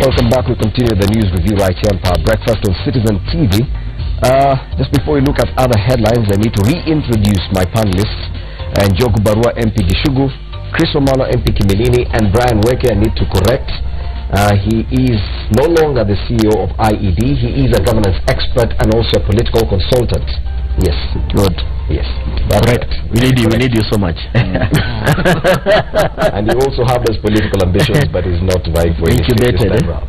Welcome back. We continue the news review right here on Power Breakfast on Citizen TV. Just before we look at other headlines, I need to reintroduce my panelists. Njogu Barua MP Gishugu, Chris Omalo MP Kimelini, and Brian Weke. I need to correct. He is no longer the CEO of IED. He is a governance expert and also a political consultant. Yes. Good. Yes. Correct. We need you so much. And he also has those political ambitions, but he's not vying for incubated this time round.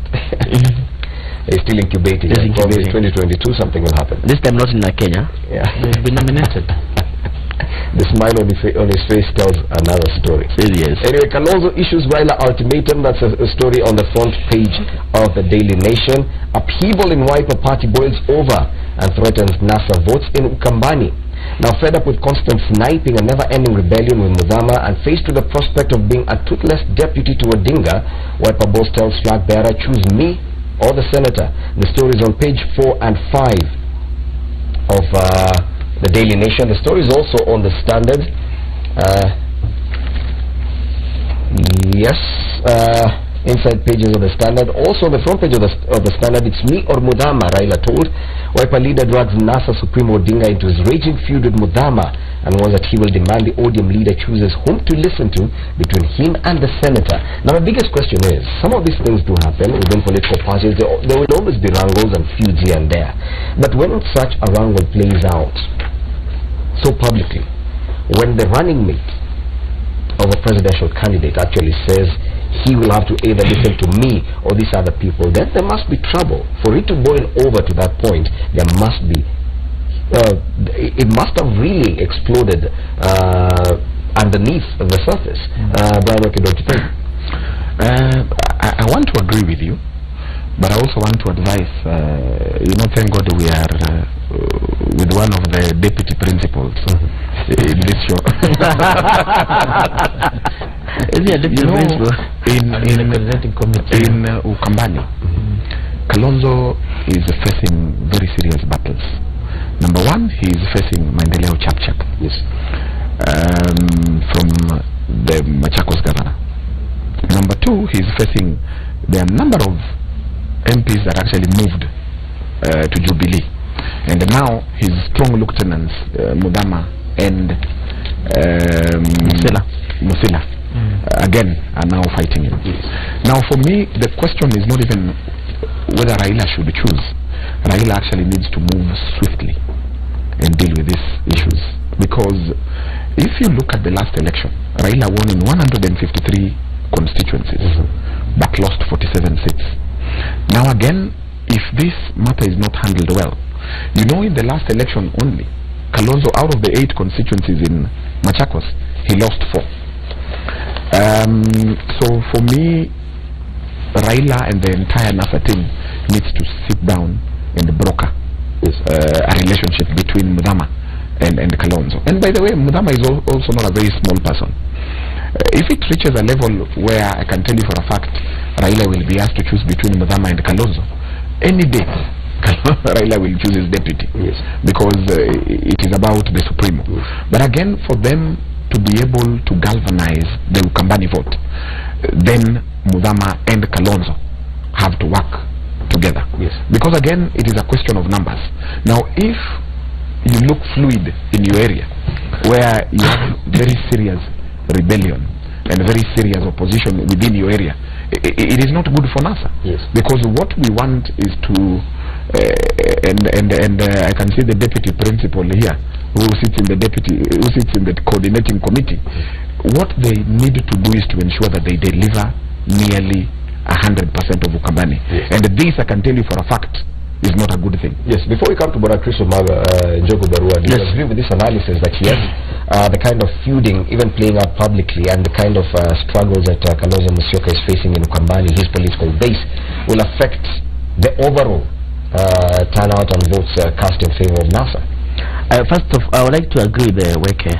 He's still incubating. Probably 2022 something will happen. This time not in Kenya. Yeah. He's been nominated. The smile on his face tells another story. Yes. Anyway, Kalonzo issues Raila ultimatum. That's a story on the front page of the Daily Nation. Upheaval in Wiper Party boils over and threatens NASA votes in Ukambani. Now fed up with constant sniping and never-ending rebellion with Muthama and faced with the prospect of being a toothless deputy to Odinga, Wiper boss tells flag bearer, choose me or the senator. The story is on page 4 and 5 of the Daily Nation. The story is also on the Standard. Inside pages of the Standard. Also on the front page of the Standard, it's me or Muthama, Raila told. Wiper leader drags NASA Supreme Odinga into his raging feud with Muthama and warns that he will demand the ODM leader chooses whom to listen to between him and the senator. Now the biggest question is, some of these things do happen within political parties. There will always be wrangles and feuds here and there. But when such a wrangle plays out so publicly, when the running mate of a presidential candidate actually says he will have to either listen to me or these other people, then there must be trouble. For it to boil over to that point, there must be it must have really exploded underneath the surface. Brian, what do you think? I want to agree with you, but I also want to advise, thank God we are with one of the deputy principals in this show. Is he a deputy principal? In Ukambani, Kalonzo is facing very serious battles. Number one, he is facing Maendeleo Chapchak, yes, from the Machakos governor. Number two, he is facing the number of MPs that actually moved to Jubilee, and now his strong lieutenants Muthama and Musila again are now fighting him. Yes. Now for me, the question is not even whether Raila should choose. Raila actually needs to move swiftly and deal with these issues, because if you look at the last election, Raila won in 153 constituencies but lost 47 seats. Now again, if this matter is not handled well, in the last election only, Kalonzo, out of the 8 constituencies in Machakos, he lost 4. So for me, Raila and the entire NASA team needs to sit down and broker a relationship between Muthama and Kalonzo. And by the way, Muthama is also not a very small person. If it reaches a level where I can tell you for a fact Raila will be asked to choose between Muthama and Kalonzo, any day Raila will choose his deputy, yes, because it is about the Supremo. Yes. But again, for them to be able to galvanize the Ukambani vote, then Muthama and Kalonzo have to work together. Yes. Because again, it is a question of numbers. Now, if you look fluid in your area, where you have very serious rebellion and very serious opposition within your area, it is not good for NASA. Yes. Because what we want is to I can see the deputy principal here who sits in the coordinating committee. What they need to do is to ensure that they deliver nearly 100% of Ukambani. Yes. And this, I can tell you for a fact, is not a good thing. Yes, before we come to Bwana Chris Omalo, Njogu Barua, do you agree with this analysis that yes, the kind of feuding even playing out publicly and the kind of struggles that Kalonzo Musyoka is facing in Ukambani, his political base, will affect the overall turnout and votes cast in favor of NASA? First of all, I would like to agree with Weke,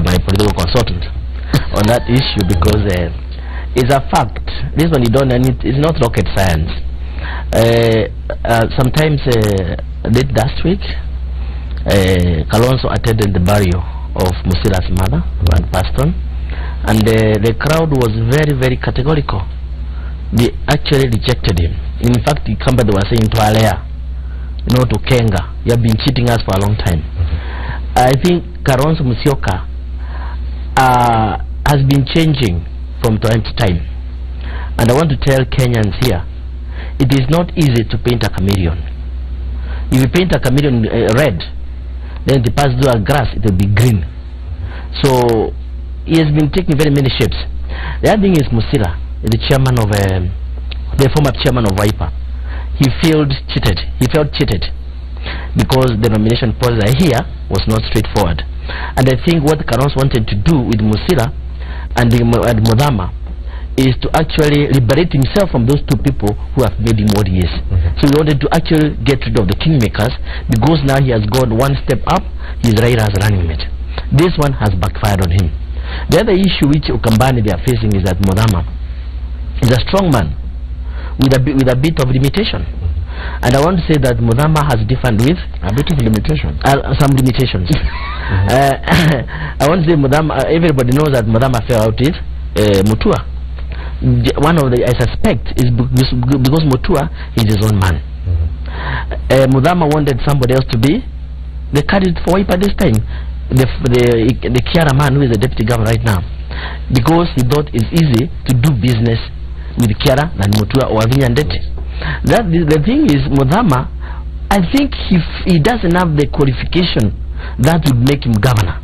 my political consultant, on that issue, because it's a fact. This one you don't, and it's not rocket science. Sometimes late last week, Kalonzo attended the burial of Musila's mother and passed on, and the crowd was very, very categorical they actually rejected him. In fact, the company was saying to Alea, to Kenga, you have been cheating us for a long time. I think Kalonzo Musyoka has been changing from time to time. And I want to tell Kenyans here, it is not easy to paint a chameleon. If you paint a chameleon red, then it passes through a grass, it will be green. So he has been taking very many shapes. The other thing is Musila, the chairman of the former chairman of Wiper. He felt cheated because the nomination process here was not straightforward. And I think what Kalonzo wanted to do with Musila and Muthama is to actually liberate himself from those two people who have made him what he is. So he wanted to actually get rid of the kingmakers, because now he has gone one step up, he is right as running mate. This one has backfired on him. The other issue which Ukambani they are facing is that Muthama is a strong man with a bit of limitation. And I want to say that Muthama has different with a bit of limitation. Some limitations. I want to say Muthama, everybody knows that Muthama fell out with Mutua. One of the, I suspect, is because Mutua is his own man. Muthama wanted somebody else to be the candidate for Wiper this time, the Kiara man who is the deputy governor right now, because he thought it's easy to do business with Kiara than Mutua or Vinyandete. The thing is, Muthama, I think he doesn't have the qualification that would make him governor.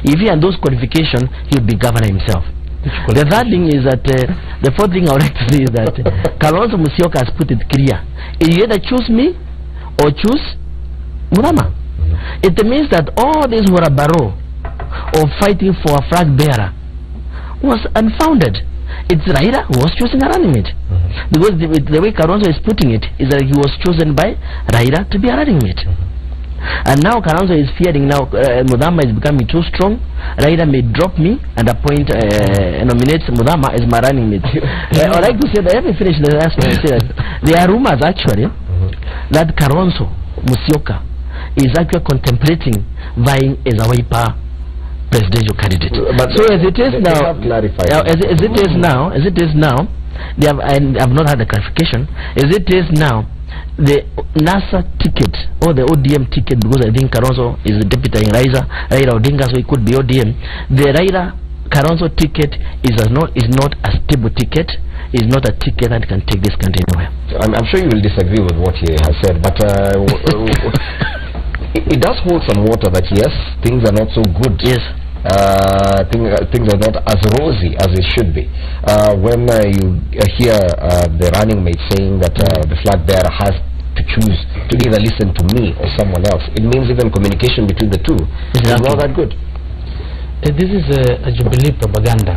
If he had those qualifications, he would be governor himself. The third thing is that the fourth thing I would like to say is that Kalonzo Musyoka has put it clear: you either choose me or choose Muthama. It means that all this barrow of fighting for a flag bearer was unfounded. It's Raila who was choosing a running mate, because the way Kalonzo is putting it is that he was chosen by Raila to be a running mate. And now Kalonzo is fearing now Muthama is becoming too strong. Raila may drop me and appoint nominate Muthama as my running mate. I'd like to say that, let me finish the last one. There are rumors actually that Kalonzo Musyoka is actually contemplating vying as a Wiper presidential candidate. But so as it is now, as it is now, they have, I have not had the clarification. As it is now, the NASA ticket or the ODM ticket, because I think Kalonzo is the deputy in Raila Odinga, so it could be ODM. The Raila Kalonzo ticket is not a stable ticket. Is not a ticket that can take this country anywhere. I'm sure you will disagree with what he has said, but it does hold some water that yes, things are not so good. Yes. Things are not as rosy as it should be. When you hear the running mate saying that the flag bearer has to choose to either listen to me or someone else, it means even communication between the two is not that good. This is a Jubilee propaganda.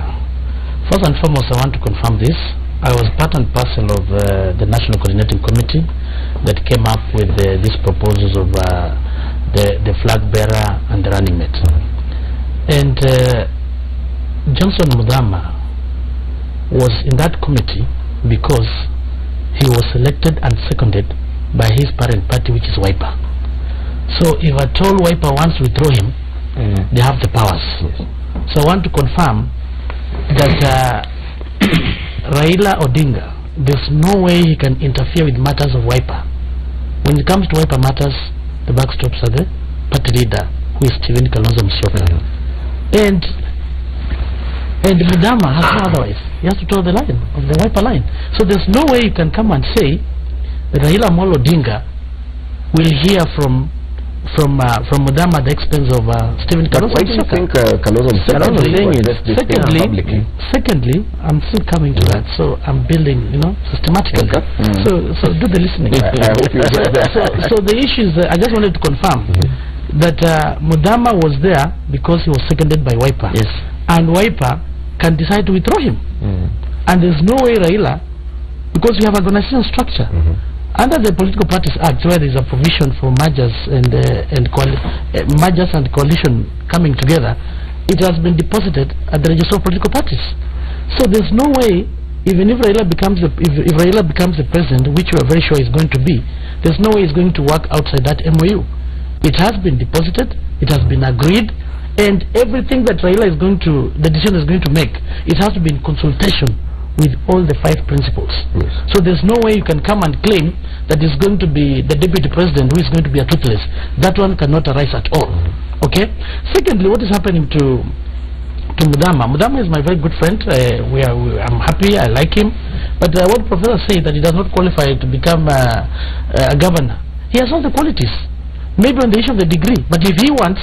First and foremost, I want to confirm this. I was part and parcel of the National Coordinating Committee that came up with these proposals of the flag bearer and the running mate. And Johnson Muthama was in that committee because he was selected and seconded by his parent party, which is Wiper. So if at all Wiper wants to withdraw him, they have the powers. Yes. So I want to confirm that Raila Odinga, there's no way he can interfere with matters of Wiper. When it comes to Wiper matters, the backstops are the party leader, who is Stephen Kalonzo Musyoka. And Muthama has no otherwise. He has to toe the line of the Wiper line. So there's no way you can come and say that Raila Amolo Odinga will hear from Muthama at the expense of Stephen Kalonzo. Why do you think Kalonzo Secondly, I'm still coming to that, so I'm building, systematically. Okay. So do the listening. So the issue is, I just wanted to confirm that Muthama was there because he was seconded by Wiper. Yes. And Wiper can decide to withdraw him. And there's no way Raila, because we have an organizational structure. Under the Political Parties Act, where there is a provision for mergers and coalition coming together, it has been deposited at the register of political parties. So there's no way, even if Raila becomes if Raila becomes the president, which we are very sure is going to be, there's no way he's going to work outside that MOU. It has been deposited, it has been agreed, and everything that Raila is going to, the decision is going to make, it has to be in consultation with all the 5 principles. Yes. So there's no way you can come and claim that it's going to be the deputy president who is going to be a toothless. That one cannot arise at all. Okay. Secondly, what is happening to Muthama? Muthama is my very good friend. I'm happy. I like him. But what Professor said, that he does not qualify to become a governor. He has all the qualities. Maybe on the issue of the degree, but if he wants,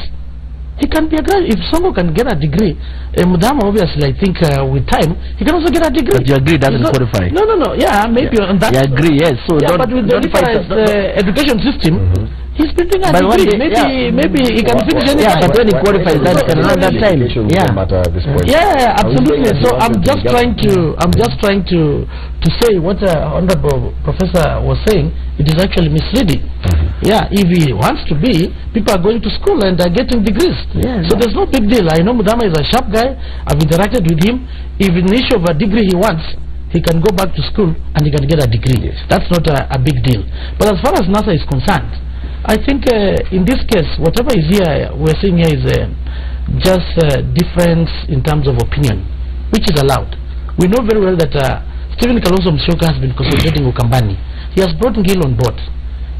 he can be a graduate. If someone can get a degree, Muthama obviously, I think with time, he can also get a degree. But you agree doesn't qualify? No. Yeah, maybe on that. You agree, yes. So yeah, but with the different education system, he's building a degree. Maybe he can finish any time. Yeah, but when he qualifies, that can run that time. Yeah, matter at this point. Yeah, absolutely. So I'm just trying to say what Honorable Professor was saying. It is actually misleading. Yeah, if he wants to be, people are going to school and are getting degrees. So there's no big deal. I know Muthama is a sharp guy. I've interacted with him. If in the issue of a degree he wants, he can go back to school and he can get a degree. That's not a big deal. But as far as NASA is concerned, I think in this case, whatever is here, we're seeing here is just difference in terms of opinion, which is allowed. We know very well that Stephen Kalonzo has been consolidating Ukambani. He has brought Ngilu on board.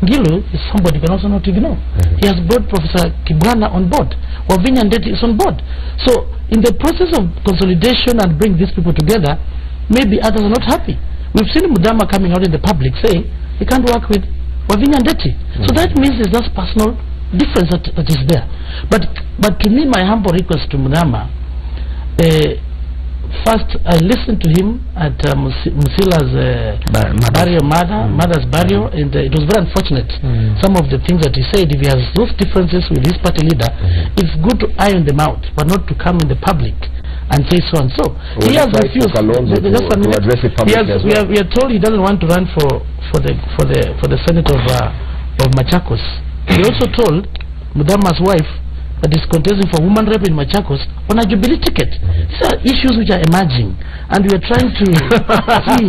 Ngilu is somebody you can also not ignore. He has brought Professor Kibwana on board. Wavinya Ndeti is on board. So in the process of consolidation and bring these people together, maybe others are not happy. We've seen Muthama coming out in the public saying he can't work with Wavinya Ndeti. So that means there's just personal difference that is there. But to me, my humble request to Muthama, first I listened to him at Musila's mother's burial, and it was very unfortunate. Some of the things that he said, if he has those differences with his party leader, it's good to iron them out, but not to come in the public and say so and so. He has refused. We are told he doesn't want to run for the Senate of Machakos. He also told Muthama's wife that is contesting for woman rep in Machakos on a Jubilee ticket. These are issues which are emerging, and we are trying to see,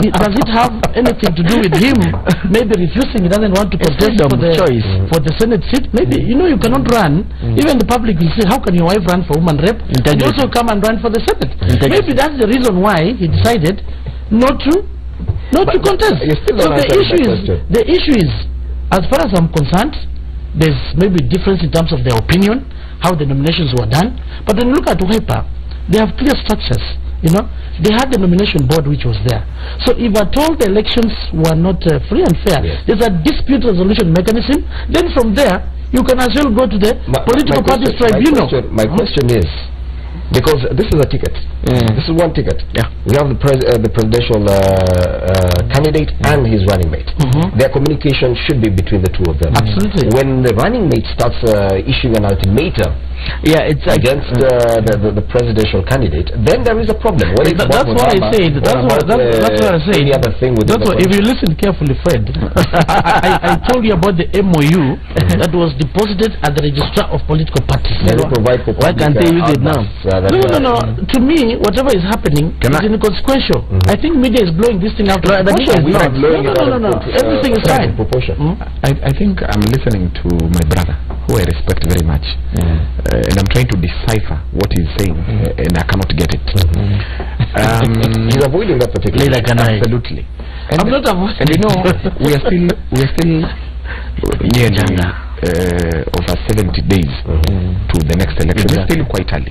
does it have anything to do with him maybe refusing? He doesn't want to contest for the Senate seat. Maybe, you know, you cannot run. Even the public will say, how can your wife run for woman rep and also come and run for the Senate? Maybe that's the reason why he decided not to contest. So the issue is, as far as I'm concerned, there's maybe a difference in terms of their opinion, how the nominations were done. But when you look at Wiper, they have clear structures. You know, they had the nomination board which was there. So if at all the elections were not free and fair, there's a dispute resolution mechanism. Then from there, you can as well go to the political parties tribunal. My question is, because this is a ticket. This is one ticket. We have the presidential candidate and his running mate. Their communication should be between the two of them. Absolutely. When the running mate starts issuing an ultimatum it's against the presidential candidate, then there is a problem. That's what I said. That's what I said. Any other thing with if you listen carefully, Fred, I told you about the MOU that was deposited at the registrar of political parties. Why can't they use it now? No. To me, whatever is happening is inconsequential. I think media is blowing this thing out of proportion. No. Everything is fine. I think I'm listening to my brother, who I respect very much, and I'm trying to decipher what he's saying, and I cannot get it. He's avoiding that particular. Absolutely. I'm not avoiding. And you know, we are still nearly over 70 days to the next election. It's still quite early.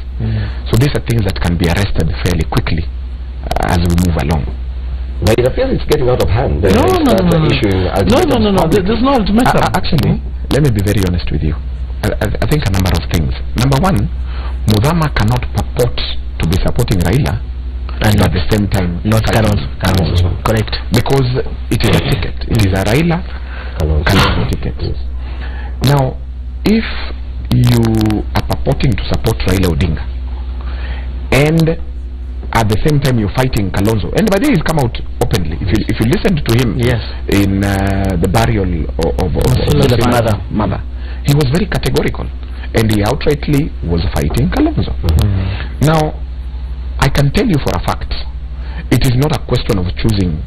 So these are things that can be arrested fairly quickly as we move along. But it appears it's getting out of hand. No. There's no ultimatum. Actually, let me be very honest with you. I think a number of things. Number one, Muthama cannot purport to be supporting Raila and at the same time not Kalonzo. Correct. Because it is a ticket. It is a Raila Kalonzo ticket. Now, if you are purporting to support Raila Odinga and at the same time you're fighting Kalonzo, and by the way he's come out openly, if you listened to him in the burial of his mother, he was very categorical and he outrightly was fighting Kalonzo. Now, I can tell you for a fact, it is not a question of choosing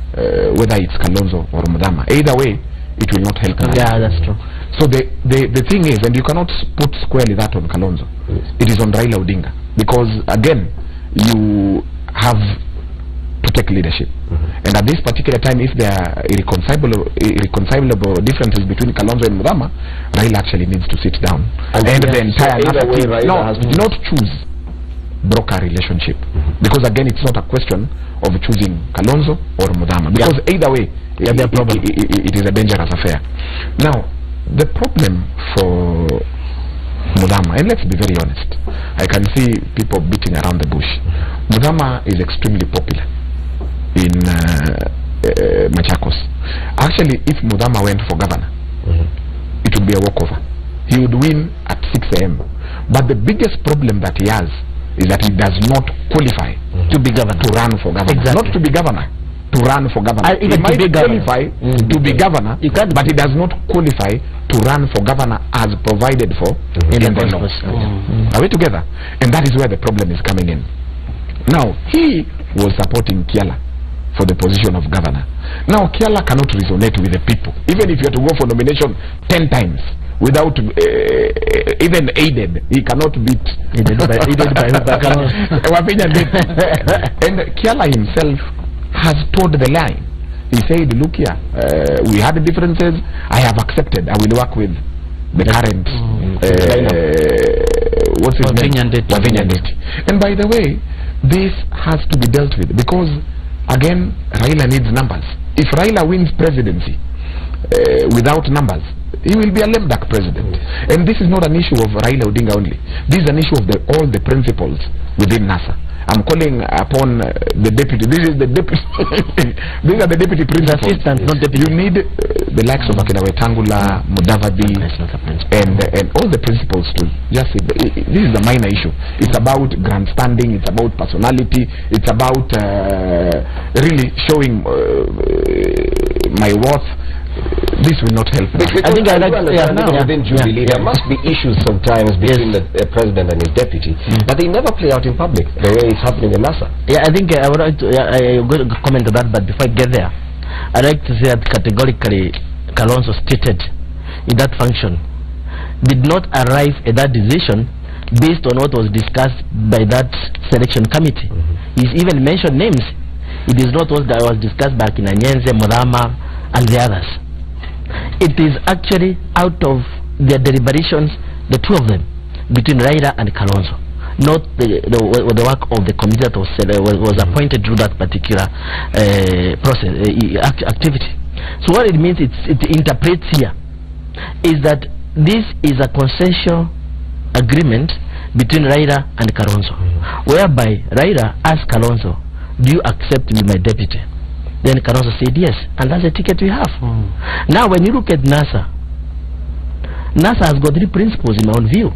whether it's Kalonzo or Muthama. Either way, it will not help. Yeah, that's true. So the thing is, and you cannot put squarely that on Kalonzo, it is on Raila Odinga, because again, you have to take leadership. And at this particular time, if there are irreconcilable differences between Kalonzo and Muthama, Raila actually needs to sit down. And the entire team not choose broker relationship. Because again, it's not a question of choosing Kalonzo or Muthama. Because either way, it is a dangerous affair. Now, the problem for Muthama, and let's be very honest, I can see people beating around the bush. Muthama is extremely popular in Machakos. Actually, if Muthama went for governor, it would be a walkover. He would win at 6 a.m. But the biggest problem that he has is that he does not qualify to be governor, to run for governor. Not to be governor, to run for governor. He might qualify to be governor, but he does not qualify to run for governor as provided for in the law. Are we together? And that is where the problem is coming in. Now, he was supporting Kiala for the position of governor. Now, Kiala cannot resonate with the people. Even if you are to go for nomination 10 times without even aided, he cannot beat. And Kiala himself has told the line. He said, look here, we had differences, I have accepted, I will work with the current what's his name? And by the way, this has to be dealt with, because again, Raila needs numbers. If Raila wins presidency without numbers, he will be a lame duck president. And this is not an issue of Raila Odinga only. This is an issue of all the principals within NASA. I'm calling upon the deputy. This is the deputy. These are the deputy principals. Not deputy. You need the likes of Akina Wetangula, Mudavadi, and all the principals to just say, this is a minor issue. It's about grandstanding. It's about personality. It's about really showing my worth. This will not help. I think within Jubilee there must be issues sometimes between the president and his deputy, but they never play out in public the way it's happening in NASA. Yeah, I think I would like to I'm going to comment on that, but before I get there, I'd like to say that categorically Kalonzo stated in that function did not arrive at that decision based on what was discussed by that selection committee. He's even mentioned names. It is not what that was discussed by Kinanyenze, Muthama, and the others. It is actually out of their deliberations, the two of them, between Raila and Kalonzo, not the work of the committee that was appointed through that particular activity. So what it means, it interprets here, is that this is a consensual agreement between Raila and Kalonzo, whereby Raila asked Kalonzo, do you accept me my deputy? Then Kalonzo said yes, and that's the ticket we have. Now when you look at NASA, NASA has got three principles in my own view.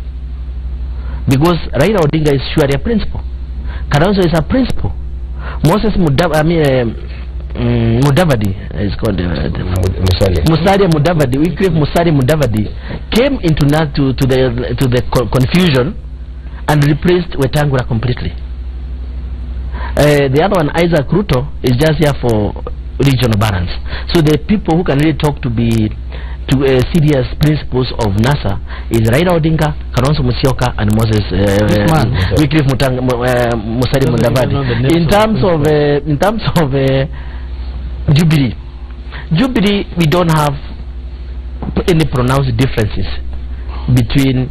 Because Raila Odinga is surely a principal. Kalonzo is a principal. Mudavadi is called Musalia Mudavadi. Wycliffe Musalia Mudavadi came into the confusion and replaced Wetangula completely. The other one, Isaac Ruto, is just here for regional balance. So the people who can really talk to serious principles of NASA is Raila Odinga, Kalonzo Musyoka, and Moses Wycliffe Musalia Mudavadi. In terms of Jubilee, we don't have any pronounced differences between.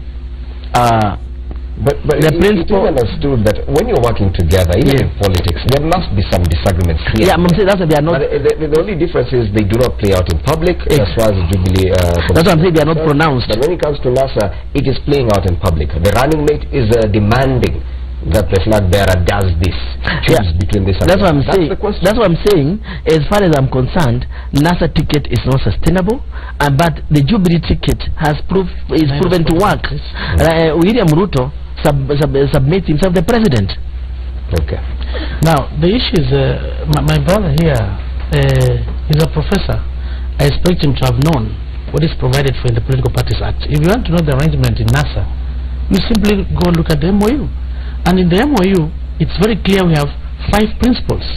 But the principle understood that when you're working together, even in politics, there must be some disagreements here. Yeah, I'm saying that's why they are not. But the only difference is they do not play out in public as far as the Jubilee. That's what I'm saying, they are not pronounced. But when it comes to NASA, it is playing out in public. The running mate is demanding that the flag bearer does this. Choose between this and that's what I'm saying. That's what I'm saying. As far as I'm concerned, NASA ticket is not sustainable, but the Jubilee ticket is proven to work. William Ruto submits himself the president. Okay. Now the issue is, my brother here is a professor. I expect him to have known what is provided for in the Political Parties Act. If you want to know the arrangement in NASA, you simply go look at the MOU. And in the MOU, it's very clear we have 5 principles.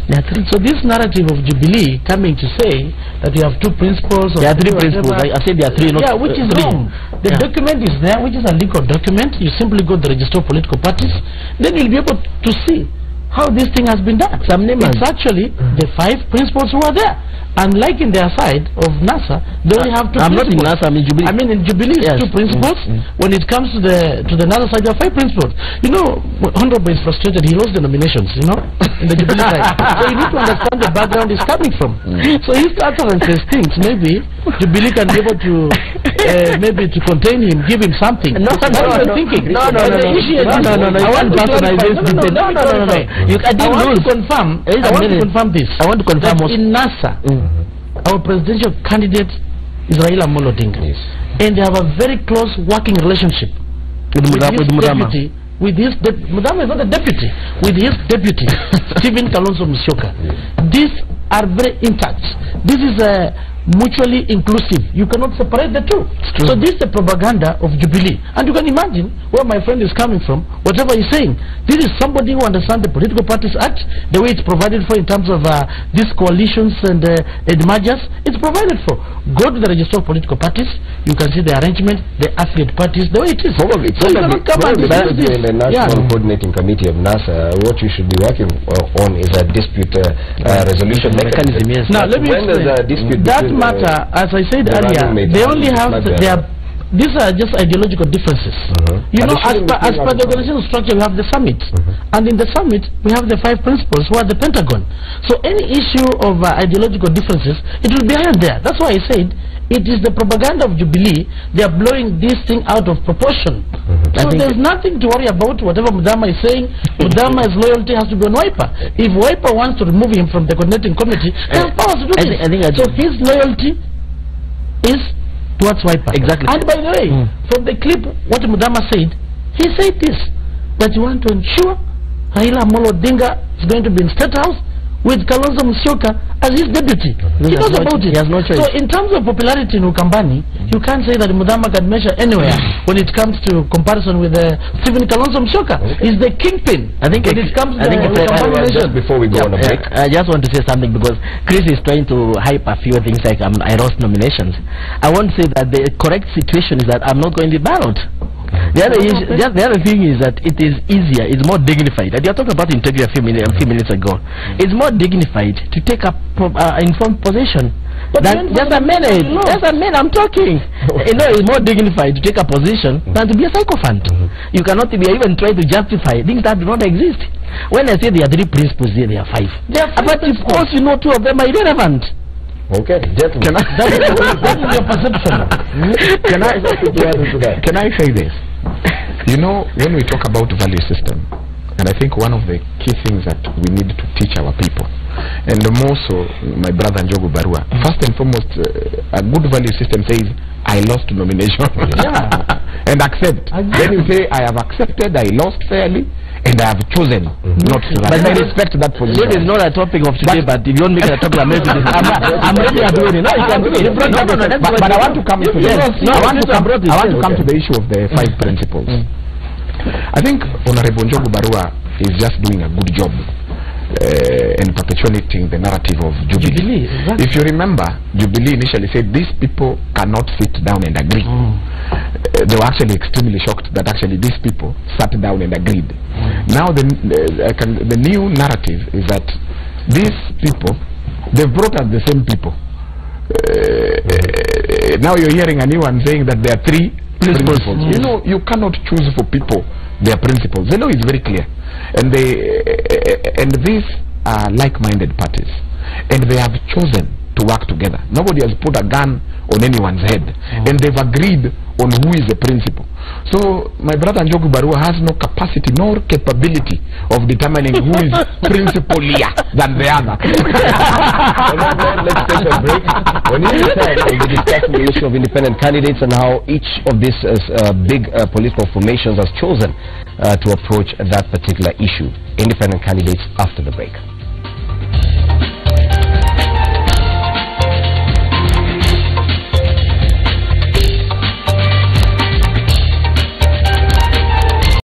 So this narrative of Jubilee coming to say that we have 2 principles. There are 3 principles. I said there are 3. Yeah, which is wrong. The document is there, which is a legal document. You simply go to the register of political parties. Then you'll be able to see how this thing has been done. It's actually the 5 principals who are there. And like in their side of NASA, they only have 2 I'm principles. not in NASA, I'm in Jubilee. I mean in Jubilee, Yes. 2 principles. When it comes to the NASA side, there are 5 principles. You know, Honorable is frustrated. He lost the nominations, you know, in the Jubilee side. So you need to understand the background he's coming from. So if utterances things, maybe Jubilee can be able to maybe to contain him, give him something. No. Thinking. No. I want to personalize this. No. I want to confirm this. I want to confirm that in NASA, our presidential candidate is Raila Amolo Odinga, and they have a very close working relationship with Muthama. Muthama is not a deputy, with his deputy Stephen Kalonzo Musyoka. These are very intact. This is mutually inclusive. You cannot separate the two. So this is the propaganda of Jubilee, and you can imagine where my friend is coming from. Whatever he's saying, this is somebody who understands the Political Parties Act, the way it's provided for in terms of these coalitions and mergers. It's provided for. Go to the register of political parties. You can see the arrangement, the affiliate parties, the way it is. Probably so you cannot come and discuss this. In the National Coordinating Committee of NASA, what you should be working on is a dispute resolution mechanism. Yes. Now let me explain. That matter, as I said earlier, they only have these are just ideological differences. You know, as per the organizational structure, we have the summit, and in the summit we have the 5 principles who are the Pentagon. So any issue of ideological differences, it will be behind there. That's why I said it is the propaganda of Jubilee. They are blowing this thing out of proportion. So there's nothing to worry about. Whatever Muthama is saying, Muthama's loyalty has to be on Wiper. If Wiper wants to remove him from the coordinating committee, they have powers to do this. So his loyalty is towards Wiper. Exactly. And by the way, from the clip, what Muthama said, he said this, that you want to ensure Raila Amolo Odinga is going to be in State House with Kalonzo Musyoka as his deputy. He knows about it. He has no choice. So in terms of popularity in Ukambani, you can't say that Muthama can measure anywhere when it comes to comparison with Stephen Kalonzo Musyoka. He's the kingpin. I think when it comes to Ukambani just before we go on a break, I just want to say something, because Chris is trying to hype a few things like I lost nominations. I want to say that the correct situation is that I'm not going to be ballot. The other thing is that it is easier, it's more dignified. And you are talking about integrity a few minutes ago. It's more dignified to take a informed position. Just a minute, I'm talking. You know, it's more dignified to take a position than to be a sycophant. You cannot be even try to justify things that do not exist. When I say there are 3 principles here, there are 5. But of course, you know 2 of them are irrelevant. Okay, gentlemen. That is your perception. Can I say this? You know, when we talk about value system, and I think one of the key things that we need to teach our people, and more so my brother Njogu Barua, first and foremost, a good value system says, I lost nomination. And accept. Then you say, I have accepted, I lost fairly, and I have chosen not to run. But I respect that position. It is not a topic of today, but if you don't make it a topic, I'm ready to do it. No, you can do it. But I want to come to the issue of the 5 principles. I think Honorable Njogu Barua is just doing a good job in perpetuating the narrative of Jubilee. Exactly. If you remember, Jubilee initially said these people cannot sit down and agree. They were actually extremely shocked that actually these people sat down and agreed. Now the new narrative is that these people, they brought us the same people. Now you're hearing a new one saying that there are 3 principles. You know, you cannot choose for people their principles. The law is very clear, and these are like-minded parties, and they have chosen to work together. Nobody has put a gun on anyone's head, and they've agreed on who is the principal. So my brother Njogu Barua has no capacity nor capability of determining who is principalier than the other. Let's take a break. When you return, we'll be discussing the issue of independent candidates and how each of these big political formations has chosen to approach that particular issue. Independent candidates after the break.